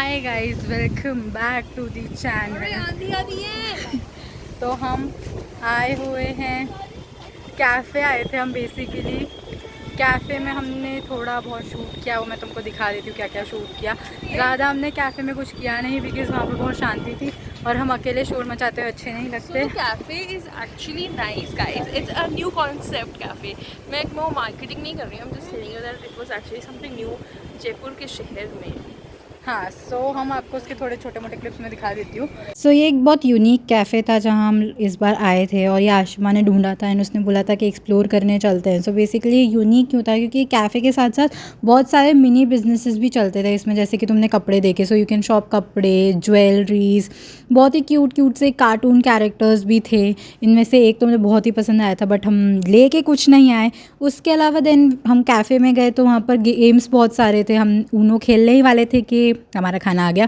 Hi guys, welcome back to the channel. तो हम आए हुए हैं कैफ़े आए थे हम बेसिकली। कैफ़े में हमने थोड़ा बहुत शूट किया, वो मैं तुमको दिखा देती हूँ क्या क्या शूट किया। ज़्यादा हमने कैफ़े में कुछ किया नहीं बिकॉज़ वहाँ पे बहुत शांति थी और हम अकेले शोर मचाते हुए अच्छे नहीं लगते। Cafe is actually nice guys, it's a new concept cafe. मैं मार्केटिंग नहीं कर रही हूँ, I'm just telling you that it was actually something new Jaipur के शहर में। हाँ, सो हम आपको उसके थोड़े छोटे मोटे क्लिप्स में दिखा देती हूँ। सो ये एक बहुत यूनिक कैफ़े था जहाँ हम इस बार आए थे और ये आशिमा ने ढूंढा था एंड उसने बोला था कि एक्सप्लोर करने चलते हैं। सो बेसिकली यूनिक क्यों था क्योंकि कैफ़े के साथ साथ बहुत सारे मिनी बिजनेसेस भी चलते थे इसमें, जैसे कि तुमने कपड़े देखे, सो यू कैन शॉप कपड़े, ज्वेलरीज, बहुत ही क्यूट क्यूट से कार्टून कैरेक्टर्स भी थे। इनमें से एक तो मुझे बहुत ही पसंद आया था बट हम ले के कुछ नहीं आए। उसके अलावा देन हम कैफ़े में गए तो वहाँ पर गेम्स बहुत सारे थे। हम ऊनो खेलने ही वाले थे कि हमारा खाना आ गया।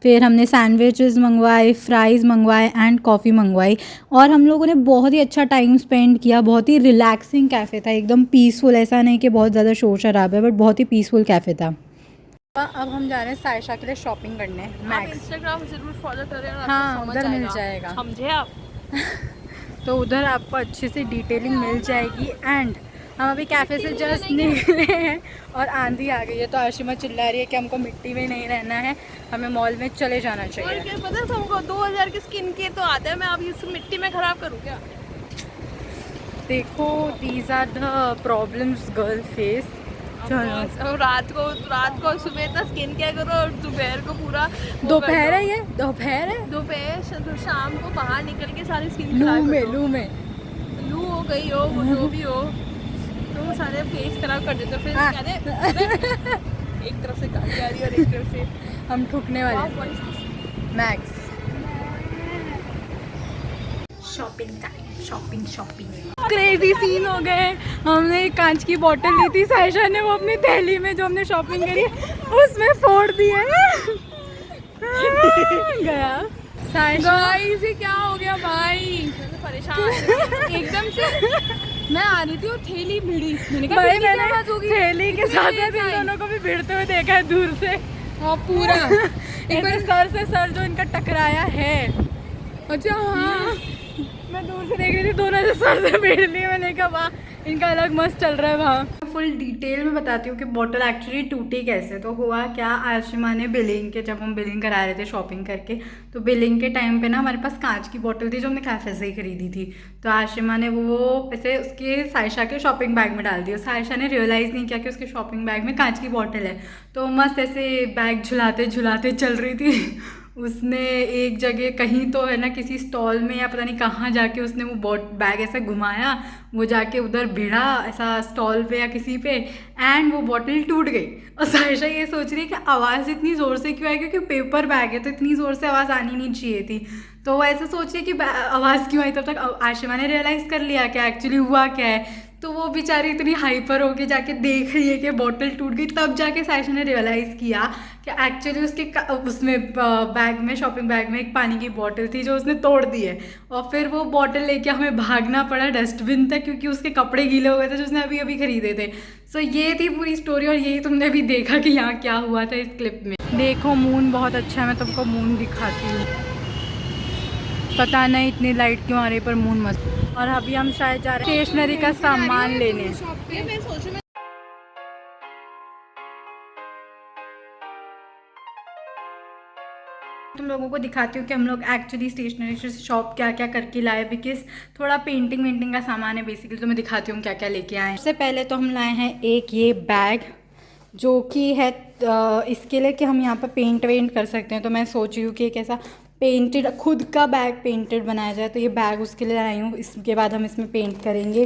फिर हमने सैंडविचेस मंगवाए, फ्राइज़ मंगवाए एंड कॉफ़ी मंगवाई और हम लोगों ने बहुत ही अच्छा टाइम स्पेंड किया। बहुत ही रिलैक्सिंग कैफ़े था, एकदम पीसफुल, ऐसा नहीं कि बहुत ज़्यादा शोर शराबा है बट बहुत ही पीसफुल कैफ़े था। अब हम जा रहे हैं सायशा के लिए शॉपिंग करने। मैक्स इंस्टाग्राम जरूर फॉलो करें और हाँ, उधर मिल जाएगा, समझे आप। तो उधर आपको अच्छे से डिटेलिंग मिल जाएगी। एंड हम अभी कैफ़े से जस्ट निकले हैं और आंधी आ गई है तो आशिमा चिल्ला रही है कि हमको मिट्टी में नहीं रहना है, हमें मॉल में चले जाना चाहिए। और क्या पता तुमको 2000 के स्किन के तो आता है, मैं अब इस मिट्टी में खराब करूँ क्या? देखो, these are the problems girl face. चलो रात को सुबह इतना स्किन केयर करो और दोपहर को पूरा दोपहर है, ये दोपहर है, दोपहर शाम को बाहर निकल के सारी स्किन लू खराब में कर दो। लू में लू हो गई हो, वो जो भी हो, तो सारे फेस खराब कर देते हो। फिर कहते एक तरफ से गाड़ी आ रही है और एक तरफ से हम ठुकने वाले। Max shopping time, shopping crazy scene हो गए। हमने एक कांच की बोतल ली थी, सायशा ने वो अपनी थैली में जो हमने शॉपिंग करी उसमें फोड़ दिया। गया सायशा, ये क्या हो गया भाई? परेशान एकदम से मैं आ रही थी और थैली भिड़ी। मैंने थैली के साथ इन दोनों को भी भिड़ते हुए देखा है दूर से। और पूरा एक बार सर से सर जो इनका टकराया है। अच्छा हाँ, मैं दूर से देख रही थी, दोनों से सर से भिड़ ली। मैंने कहा वाह, इनका अलग मस्त चल रहा है वहाँ। फुल डिटेल में बताती हूँ कि बॉटल एक्चुअली टूटी कैसे। तो हुआ क्या, आशिमा ने बिलिंग के, जब हम बिलिंग करा रहे थे शॉपिंग करके, तो बिलिंग के टाइम पे ना हमारे पास कांच की बॉटल थी जो हमने कैफे से ही खरीदी थी। तो आशिमा ने वो ऐसे उसके सायशा के शॉपिंग बैग में डाल दी। सायशा ने रियलाइज़ नहीं किया कि उसके शॉपिंग बैग में कांच की बॉटल है। तो मस्त ऐसे बैग झुलाते झुलाते चल रही थी। उसने एक जगह कहीं तो है ना, किसी स्टॉल में या पता नहीं कहाँ जाके उसने वो बैग ऐसा घुमाया, वो जाके उधर भिड़ा ऐसा स्टॉल पे या किसी पे, एंड वो बॉटल टूट गई। और सायशा ये सोच रही है कि आवाज़ इतनी ज़ोर से क्यों आई, क्योंकि पेपर बैग है तो इतनी ज़ोर से आवाज़ आनी नहीं चाहिए थी। तो वो ऐसे सोच रही है कि आवाज़ क्यों आई। तब तक आशिमा ने रियलाइज़ कर लिया कि एक्चुअली हुआ क्या है। तो वो बेचारी इतनी हाइपर होके जाके देख रही है कि बॉटल टूट गई। तब जाके सायशा ने रियलाइज़ किया कि एक्चुअली उसके उसमें बैग में, शॉपिंग बैग में एक पानी की बॉटल थी जो उसने तोड़ दी है। और फिर वो बॉटल लेके हमें भागना पड़ा डस्टबिन तक, क्योंकि उसके कपड़े गीले हो गए थे जो उसने अभी अभी खरीदे थे। सो ये थी पूरी स्टोरी और यही तुमने अभी देखा कि यहाँ क्या हुआ था इस क्लिप में। देखो मून बहुत अच्छा है, मैं तुमको मून दिखाती हूँ। पता नहीं इतनी लाइट क्यों आ रही है पर मून मस्त। और अभी हम शायद जा रहे हैं स्टेशनरी का सामान लेने। तुम लोगों को दिखाती हूँ कि हम लोग एक्चुअली स्टेशनरी से शॉप क्या क्या करके लाए, बिकॉज थोड़ा पेंटिंग वेंटिंग का सामान है बेसिकली। तो मैं दिखाती हूँ क्या क्या लेके आए। सबसे पहले तो हम लाए हैं एक ये बैग जो कि है इसके लिए कि हम यहाँ पर पेंट वेंट कर सकते हैं। तो मैं सोच रही हूँ कि एक ऐसा पेंटेड खुद का बैग पेंटेड बनाया जाए, तो ये बैग उसके लिए लाई हूँ। इसके बाद हम इसमें पेंट करेंगे।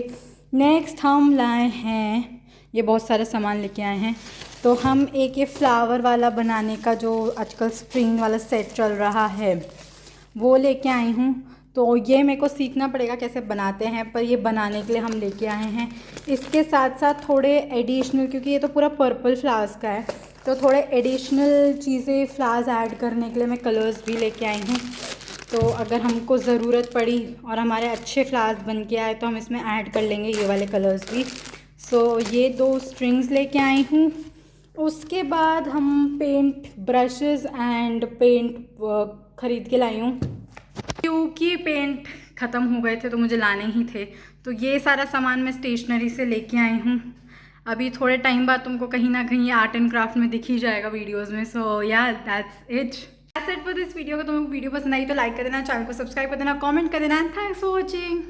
नेक्स्ट हम लाए हैं, ये बहुत सारे सामान लेके आए हैं। तो हम एक ये फ्लावर वाला बनाने का जो आजकल स्प्रिंग वाला सेट चल रहा है वो लेके आई हूँ। तो ये मेरे को सीखना पड़ेगा कैसे बनाते हैं, पर ये बनाने के लिए हम लेके आए हैं। इसके साथ साथ थोड़े एडिशनल, क्योंकि ये तो पूरा पर्पल फ्लावर्स का है, तो थोड़े एडिशनल चीज़ें फ्लावर्स ऐड करने के लिए मैं कलर्स भी लेके आई हूँ। तो अगर हमको ज़रूरत पड़ी और हमारे अच्छे फ्लावर्स बन के आए तो हम इसमें ऐड कर लेंगे ये वाले कलर्स भी। सो ये 2 स्ट्रिंग्स लेके आई हूँ उसके बाद हम पेंट ब्रशेस एंड पेंट ख़रीद के लाई हूँ, क्योंकि पेंट ख़त्म हो गए थे तो मुझे लाने ही थे। तो ये सारा सामान मैं स्टेशनरी से लेके आई हूँ। अभी थोड़े टाइम बाद तुमको कहीं ना कहीं आर्ट एंड क्राफ्ट में दिख ही जाएगा वीडियोस में। सो या that's it for this video. अगर तुम्हें वीडियो पसंद आई तो लाइक कर देना, चैनल को सब्सक्राइब कर देना, कमेंट कर देना। Thanks for watching.